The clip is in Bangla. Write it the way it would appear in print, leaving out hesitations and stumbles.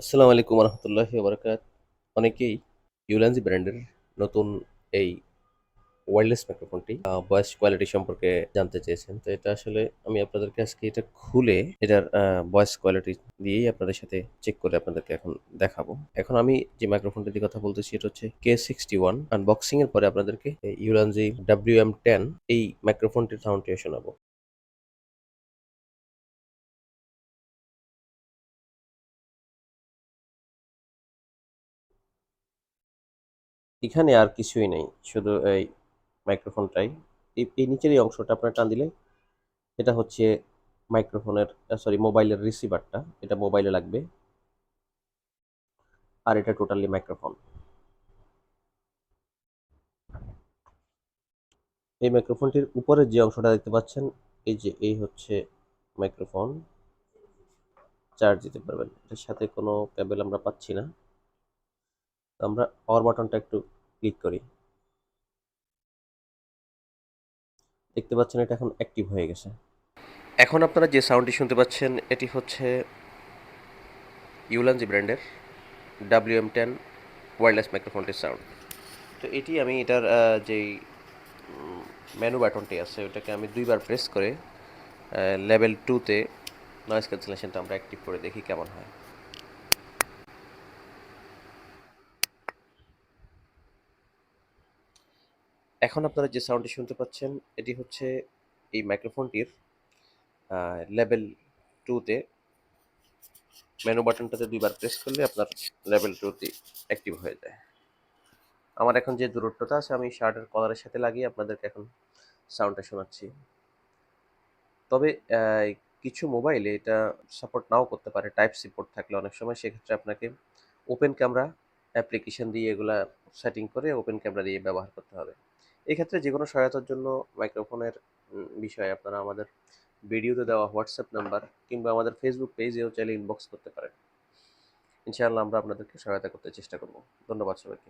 আসসালামু আলাইকুম রহমতুল্লাহি ওবরাকাত। অনেকেই ইউলানজি ব্র্যান্ডের নতুন এই ওয়্যারলেস মাইক্রোফোনটি ভয়েস কোয়ালিটি সম্পর্কে জানতে চেয়েছেন। তো এটা আসলে আমি আপনাদেরকে আজকে এটা খুলে এটার ভয়েস কোয়ালিটি দিয়েই আপনাদের সাথে চেক করে আপনাদেরকে এখন দেখাবো। এখন আমি যে মাইক্রোফোনটির কথা বলতেছি এটা হচ্ছে K61। আনবক্সিং এর পরে আপনাদেরকে এই ইউলানজি WM-10 এই মাইক্রোফোনটির সাউন্ডটিও শোনাবো। এখানে আর কিছুই নেই, শুধু এই মাইক্রোফোনটাই। এই নিচের এই অংশটা আপনার টান দিলে এটা হচ্ছে মাইক্রোফোনের, সরি, মোবাইলের রিসিভারটা। এটা মোবাইলে লাগবে। আর এটা টোটালি মাইক্রোফোন। এই মাইক্রোফোনটির উপরের যে অংশটা দেখতে পাচ্ছেন, এই হচ্ছে মাইক্রোফোন। চার্জ দিতে পারবেন। এটার সাথে কোনো কেবল আমরা পাচ্ছি না। তো আমরা পাওয়ার বাটনটা একটু ক্লিক করি। দেখতে পাচ্ছেন এটা এখন অ্যাক্টিভ হয়ে গেছে। এখন আপনারা যে সাউন্ডটি শুনতে পাচ্ছেন এটি হচ্ছে ইউলানজি ব্র্যান্ডের WM-10 ওয়্যারলেস মাইক্রোফোনটির সাউন্ড। তো এটি আমি এটার যেই মেনু বাটনটি আছে ওটাকে আমি দুইবার প্রেস করে লেভেল 2-তে নয়েজ ক্যান্সেলেশনটা আমরা অ্যাক্টিভ করে দেখি কেমন হয়। এখন আপনারা যে সাউন্ডটি শুনতে পাচ্ছেন এটি হচ্ছে এই মাইক্রোফোনটির লেভেল 2-তে মেনু বাটনটাতে দুইবার প্রেস করলে আপনার লেভেল 2-তে অ্যাক্টিভ হয়ে যায়। আমার এখন যে দূরত্বটা আছে আমি শার্টের কলারের সাথে লাগিয়ে আপনাদেরকে এখন সাউন্ডটা শোনাচ্ছি। তবে কিছু মোবাইলে এটা সাপোর্ট নাও করতে পারে, টাইপ সি পোর্ট থাকলে অনেক সময়। সেক্ষেত্রে আপনাকে ওপেন ক্যামেরা অ্যাপ্লিকেশন দিয়ে এগুলা সেটিং করে ওপেন ক্যামেরা দিয়ে ব্যবহার করতে হবে। এক্ষেত্রে যে কোনো সহায়তার জন্য মাইক্রোফোনের বিষয়ে আপনারা আমাদের ভিডিওতে দেওয়া হোয়াটসঅ্যাপ নাম্বার কিংবা আমাদের ফেসবুক পেজেও চাইলে ইনবক্স করতে পারেন। ইনশাআল্লাহ আমরা আপনাদেরকে সহায়তা করতে চেষ্টা করব। ধন্যবাদ সবাইকে।